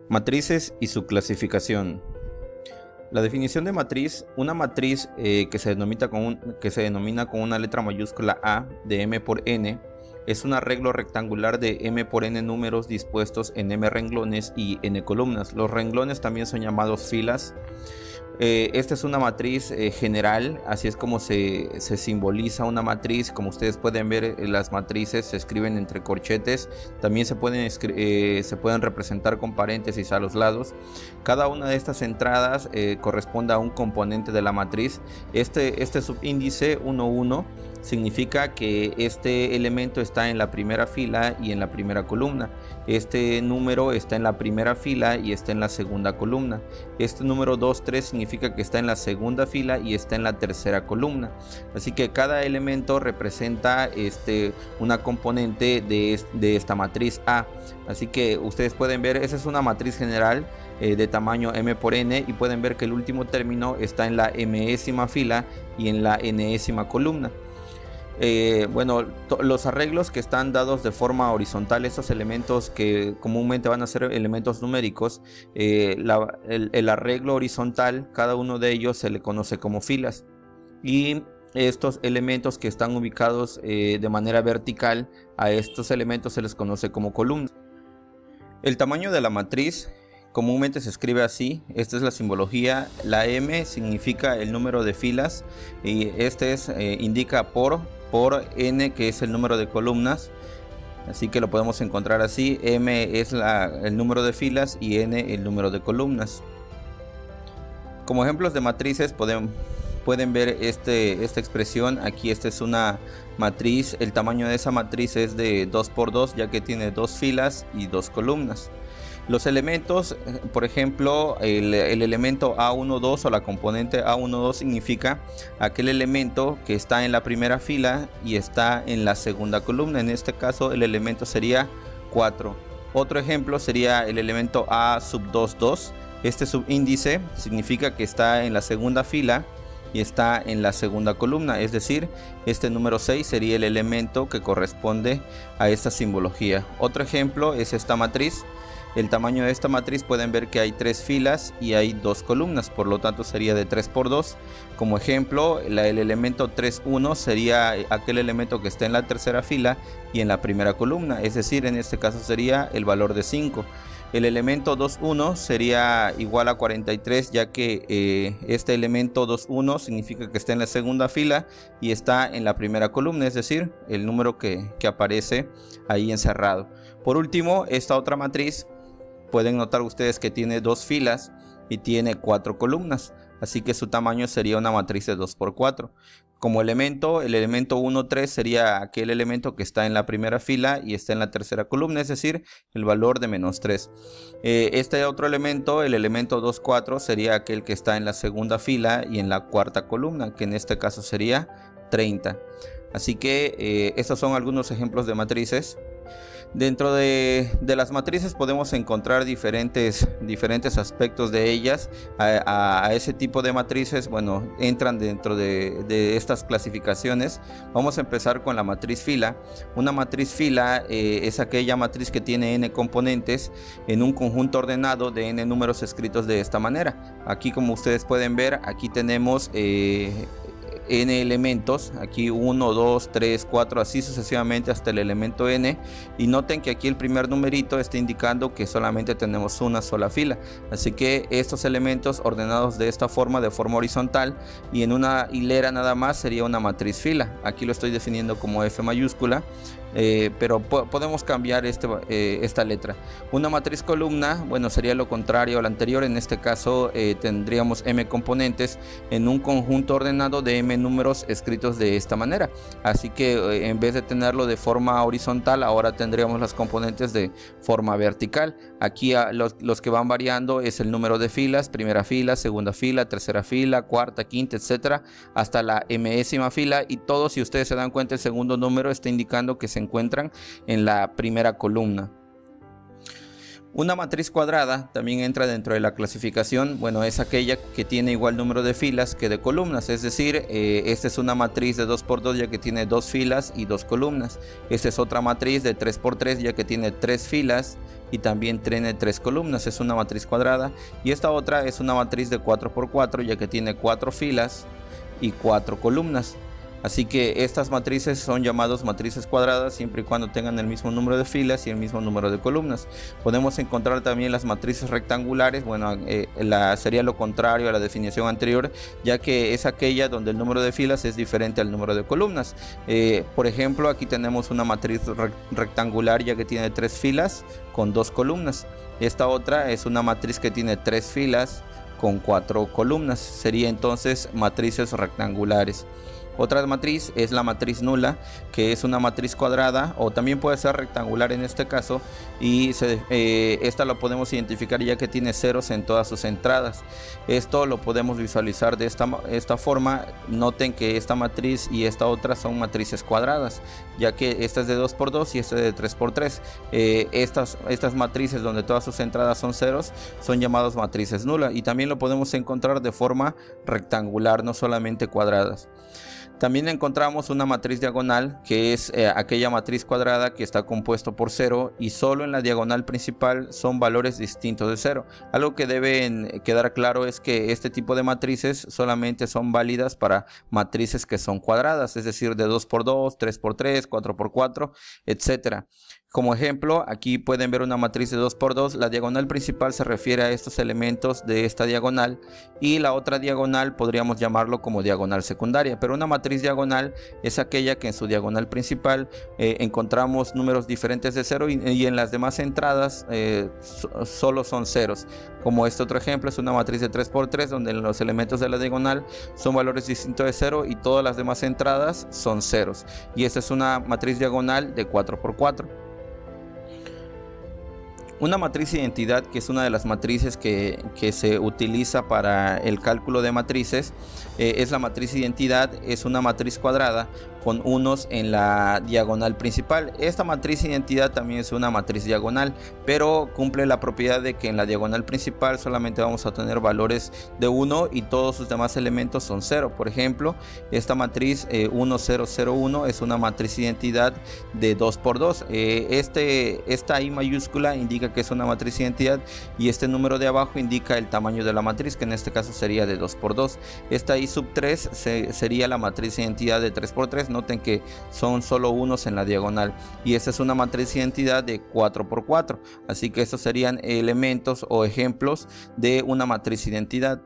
Matrices y su clasificación. La definición de matriz: una matriz que se denomina con una letra mayúscula A de m por n, es un arreglo rectangular de m por n números dispuestos en m renglones y n columnas. Los renglones también son llamados filas. Esta es una matriz general, así es como se simboliza una matriz. Como ustedes pueden ver, las matrices se escriben entre corchetes, también se pueden representar con paréntesis a los lados. Cada una de estas entradas corresponde a un componente de la matriz. Este subíndice 1, 1 significa que este elemento está en la primera fila y en la primera columna. Este número está en la primera fila y está en la segunda columna. Este número 2, 3 significa que está en la segunda fila y está en la tercera columna. Así que cada elemento representa una componente de esta matriz A. Así que ustedes pueden ver, esa es una matriz general de tamaño m por n, y pueden ver que el último término está en la mésima fila y en la nésima columna. Los arreglos que están dados de forma horizontal, estos elementos que comúnmente van a ser elementos numéricos, el arreglo horizontal, cada uno de ellos se le conoce como filas, y estos elementos que están ubicados de manera vertical, a estos elementos se les conoce como columnas. El tamaño de la matriz comúnmente se escribe así. Esta es la simbología. La m significa el número de filas, y indica por n, que es el número de columnas. Así que lo podemos encontrar así: m es el número de filas y n el número de columnas. Como ejemplos de matrices pueden ver esta expresión. Aquí esta es una matriz. El tamaño de esa matriz es de 2 por 2, ya que tiene 2 filas y 2 columnas. Los elementos, por ejemplo, el elemento A12 o la componente A12 significa aquel elemento que está en la primera fila y está en la segunda columna. En este caso el elemento sería 4. Otro ejemplo sería el elemento A22. Este subíndice significa que está en la segunda fila y está en la segunda columna, es decir, este número 6 sería el elemento que corresponde a esta simbología. Otro ejemplo es esta matriz. El tamaño de esta matriz, pueden ver que hay 3 filas y hay 2 columnas, por lo tanto sería de 3 por 2. Como ejemplo, el elemento 3,1 sería aquel elemento que está en la tercera fila y en la primera columna, es decir, en este caso sería el valor de 5. El elemento 2,1 sería igual a 43, ya que este elemento 2,1 significa que está en la segunda fila y está en la primera columna, es decir, el número que aparece ahí encerrado. Por último, esta otra matriz, pueden notar ustedes que tiene 2 filas y tiene 4 columnas, así que su tamaño sería una matriz de 2 por 4. Como elemento, el elemento 1, 3 sería aquel elemento que está en la primera fila y está en la tercera columna, es decir, el valor de menos 3. Este otro elemento, el elemento 2, 4, sería aquel que está en la segunda fila y en la cuarta columna, que en este caso sería 30. Así que estos son algunos ejemplos de matrices. Dentro de las matrices podemos encontrar diferentes aspectos de ellas. A ese tipo de matrices, bueno, entran dentro de estas clasificaciones. Vamos a empezar con la matriz fila. Una matriz fila es aquella matriz que tiene n componentes en un conjunto ordenado de n números escritos de esta manera. Aquí, como ustedes pueden ver, aquí tenemos n elementos, aquí 1, 2, 3, 4, así sucesivamente hasta el elemento n, y noten que aquí el primer numerito está indicando que solamente tenemos una sola fila, así que estos elementos ordenados de esta forma, de forma horizontal y en una hilera nada más, sería una matriz fila. Aquí lo estoy definiendo como F mayúscula, pero podemos cambiar esta letra. Una matriz columna, bueno, sería lo contrario al anterior. En este caso tendríamos m componentes en un conjunto ordenado de m números escritos de esta manera, así que en vez de tenerlo de forma horizontal, ahora tendríamos las componentes de forma vertical. Aquí los que van variando es el número de filas: primera fila, segunda fila, tercera fila, cuarta, quinta, etcétera, hasta la mésima fila, y todos, si ustedes se dan cuenta, el segundo número está indicando que se encuentran en la primera columna. Una matriz cuadrada también entra dentro de la clasificación, bueno, es aquella que tiene igual número de filas que de columnas, es decir, esta es una matriz de 2×2 ya que tiene 2 filas y 2 columnas. Esta es otra matriz de 3×3 ya que tiene 3 filas y también tiene 3 columnas, es una matriz cuadrada. Y esta otra es una matriz de 4×4 ya que tiene 4 filas y 4 columnas. Así que estas matrices son llamadas matrices cuadradas siempre y cuando tengan el mismo número de filas y el mismo número de columnas. Podemos encontrar también las matrices rectangulares, bueno, sería lo contrario a la definición anterior, ya que es aquella donde el número de filas es diferente al número de columnas. Por ejemplo, aquí tenemos una matriz rectangular ya que tiene 3 filas con 2 columnas. Esta otra es una matriz que tiene 3 filas con 4 columnas. Sería entonces matrices rectangulares. Otra matriz es la matriz nula, que es una matriz cuadrada o también puede ser rectangular en este caso, y esta lo podemos identificar ya que tiene ceros en todas sus entradas. Esto lo podemos visualizar de esta forma. Noten que esta matriz y esta otra son matrices cuadradas, ya que esta es de 2×2 y esta es de 3×3. Estas matrices donde todas sus entradas son ceros son llamadas matrices nulas, y también lo podemos encontrar de forma rectangular, no solamente cuadradas. También encontramos una matriz diagonal, que es aquella matriz cuadrada que está compuesto por 0 y solo en la diagonal principal son valores distintos de 0. Algo que debe quedar claro es que este tipo de matrices solamente son válidas para matrices que son cuadradas, es decir, de 2×2, 3×3, 4×4, etc. Como ejemplo, aquí pueden ver una matriz de 2×2. La diagonal principal se refiere a estos elementos de esta diagonal y la otra diagonal podríamos llamarlo como diagonal secundaria, pero una matriz diagonal es aquella que en su diagonal principal encontramos números diferentes de 0 y en las demás entradas solo son ceros. Como este otro ejemplo es una matriz de 3×3 donde los elementos de la diagonal son valores distintos de 0 y todas las demás entradas son ceros. Y esta es una matriz diagonal de 4×4. Una matriz identidad, que es una de las matrices que se utiliza para el cálculo de matrices, es la matriz identidad. Es una matriz cuadrada con unos en la diagonal principal. Esta matriz identidad también es una matriz diagonal, pero cumple la propiedad de que en la diagonal principal solamente vamos a tener valores de 1 y todos sus demás elementos son 0. Por ejemplo, esta matriz 1, 0, 0, 1 es una matriz identidad de 2×2. Esta I mayúscula indica que es una matriz identidad y este número de abajo indica el tamaño de la matriz, que en este caso sería de 2×2. Esta I sub 3 sería la matriz identidad de 3×3. Noten que son solo unos en la diagonal, y esta es una matriz identidad de 4×4. Así que estos serían elementos o ejemplos de una matriz identidad.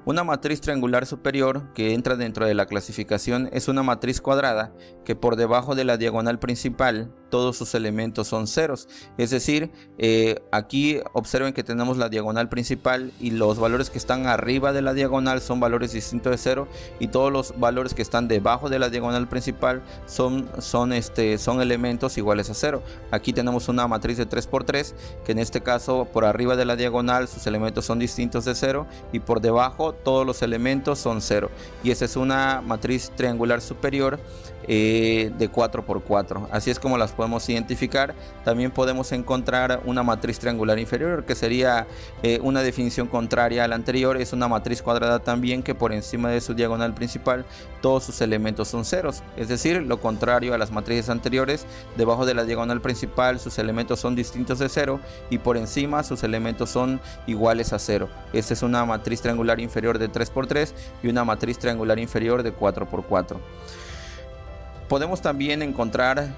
Una matriz triangular superior, que entra dentro de la clasificación, es una matriz cuadrada que por debajo de la diagonal principal todos sus elementos son ceros. Es decir, aquí observen que tenemos la diagonal principal y los valores que están arriba de la diagonal son valores distintos de 0 y todos los valores que están debajo de la diagonal principal son elementos iguales a 0. Aquí tenemos una matriz de 3×3 que en este caso por arriba de la diagonal sus elementos son distintos de 0 y por debajo todos los elementos son 0, y esta es una matriz triangular superior de 4×4. Así es como las podemos identificar. También podemos encontrar una matriz triangular inferior, que sería una definición contraria a la anterior. Es una matriz cuadrada también que por encima de su diagonal principal todos sus elementos son ceros, es decir, lo contrario a las matrices anteriores. Debajo de la diagonal principal sus elementos son distintos de 0 y por encima sus elementos son iguales a 0. Esta es una matriz triangular inferior de 3×3 y una matriz triangular inferior de 4×4. Podemos también encontrar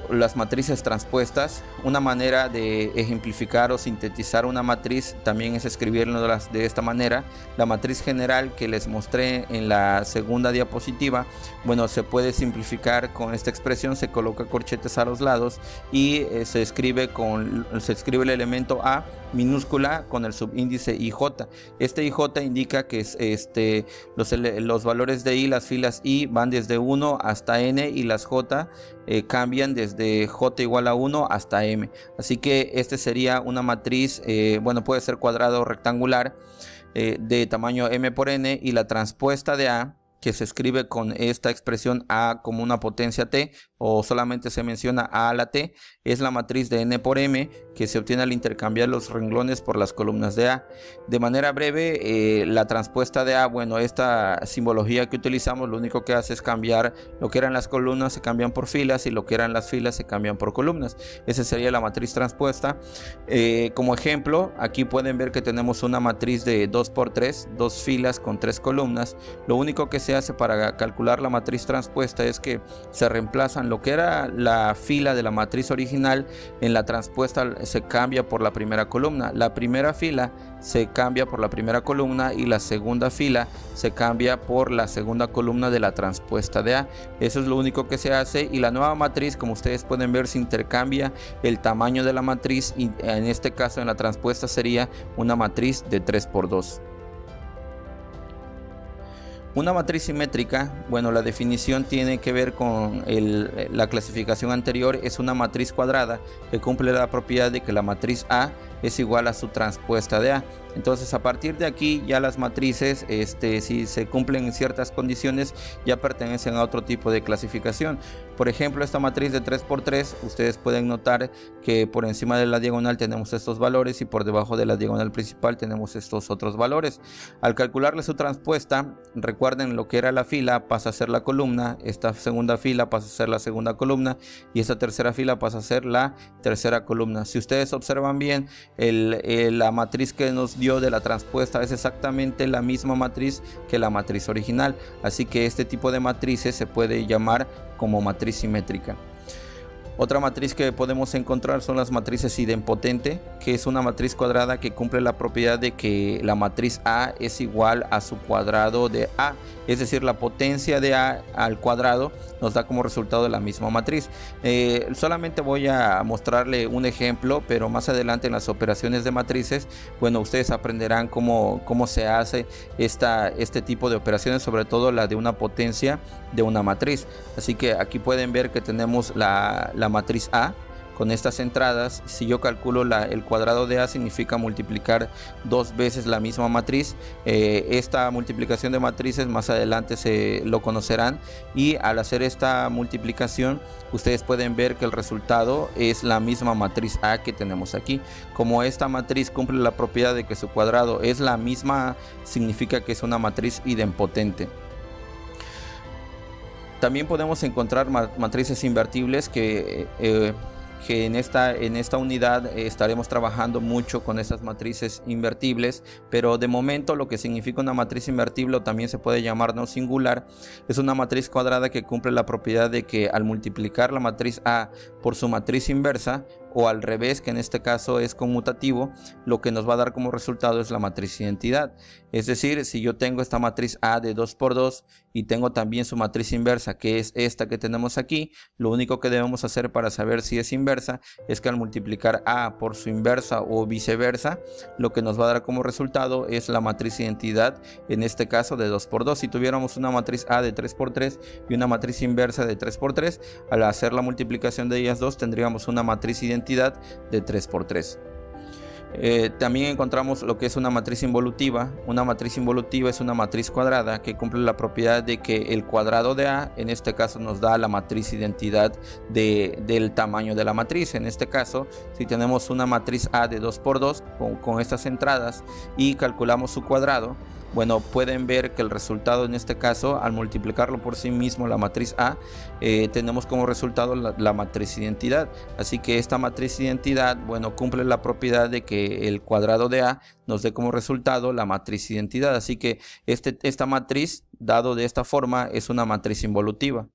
las matrices transpuestas. Una manera de ejemplificar o sintetizar una matriz también es escribirlas de esta manera. La matriz general que les mostré en la segunda diapositiva, bueno, se puede simplificar con esta expresión. Se coloca corchetes a los lados y se escribe el elemento A minúscula con el subíndice IJ. Este IJ indica que los valores de I, las filas I van desde 1 hasta N y las J cambian desde J igual a 1 hasta M. Así que este sería una matriz, bueno, puede ser cuadrada o rectangular, de tamaño M por N, y la transpuesta de A que se escribe con esta expresión A como una potencia T, o solamente se menciona A a la T, es la matriz de N por M, que se obtiene al intercambiar los renglones por las columnas de A. De manera breve, la transpuesta de A, bueno, esta simbología que utilizamos lo único que hace es cambiar lo que eran las columnas, se cambian por filas, y lo que eran las filas se cambian por columnas. Esa sería la matriz transpuesta. Como ejemplo, aquí pueden ver que tenemos una matriz de 2×3, dos filas con 3 columnas. Lo único que se hace para calcular la matriz transpuesta es que se reemplazan lo que era la fila de la matriz original. En la transpuesta se cambia por la primera columna. La primera fila se cambia por la primera columna y la segunda fila se cambia por la segunda columna de la transpuesta de A. Eso es lo único que se hace, y la nueva matriz, como ustedes pueden ver, se intercambia el tamaño de la matriz, y en este caso en la transpuesta sería una matriz de 3×2. Una matriz simétrica, bueno, la definición tiene que ver con la clasificación anterior. Es una matriz cuadrada que cumple la propiedad de que la matriz A es igual a su transpuesta de A. Entonces, a partir de aquí ya las matrices, si se cumplen ciertas condiciones, ya pertenecen a otro tipo de clasificación. Por ejemplo, esta matriz de 3×3, ustedes pueden notar que por encima de la diagonal tenemos estos valores y por debajo de la diagonal principal tenemos estos otros valores. Al calcularle su transpuesta, recuerden lo que era la fila pasa a ser la columna, esta segunda fila pasa a ser la segunda columna y esta tercera fila pasa a ser la tercera columna. Si ustedes observan bien, la matriz que nos dio de la transpuesta es exactamente la misma matriz que la matriz original, así que este tipo de matrices se puede llamar como matriz simétrica. Otra matriz que podemos encontrar son las matrices idempotente, que es una matriz cuadrada que cumple la propiedad de que la matriz A es igual a su cuadrado de A, es decir, la potencia de A al cuadrado nos da como resultado la misma matriz. Solamente voy a mostrarle un ejemplo, pero más adelante en las operaciones de matrices, bueno, ustedes aprenderán cómo se hace este tipo de operaciones, sobre todo la de una potencia de una matriz. Así que aquí pueden ver que tenemos la matriz A con estas entradas. Si yo calculo el cuadrado de A, significa multiplicar dos veces la misma matriz. Esta multiplicación de matrices más adelante se lo conocerán, y al hacer esta multiplicación ustedes pueden ver que el resultado es la misma matriz A que tenemos aquí. Como esta matriz cumple la propiedad de que su cuadrado es la misma, significa que es una matriz idempotente. También podemos encontrar matrices invertibles que en esta unidad estaremos trabajando mucho con estas matrices invertibles, pero de momento lo que significa una matriz invertible, o también se puede llamar no singular, es una matriz cuadrada que cumple la propiedad de que al multiplicar la matriz A por su matriz inversa, o al revés, que en este caso es conmutativo, lo que nos va a dar como resultado es la matriz identidad. Es decir, si yo tengo esta matriz A de 2×2 y tengo también su matriz inversa, que es esta que tenemos aquí, lo único que debemos hacer para saber si es inversa es que al multiplicar A por su inversa o viceversa, lo que nos va a dar como resultado es la matriz identidad, en este caso de 2×2. Si tuviéramos una matriz A de 3×3 y una matriz inversa de 3×3, al hacer la multiplicación de ellas dos tendríamos una matriz identidad de 3×3. También encontramos lo que es una matriz involutiva. Una matriz involutiva es una matriz cuadrada que cumple la propiedad de que el cuadrado de A, en este caso, nos da la matriz identidad del tamaño de la matriz. En este caso, si tenemos una matriz A de 2×2 con estas entradas y calculamos su cuadrado, bueno, pueden ver que el resultado en este caso, al multiplicarlo por sí mismo la matriz A, tenemos como resultado la matriz identidad. Así que esta matriz identidad, bueno, cumple la propiedad de que el cuadrado de A nos dé como resultado la matriz identidad. Así que esta matriz, dado de esta forma, es una matriz involutiva.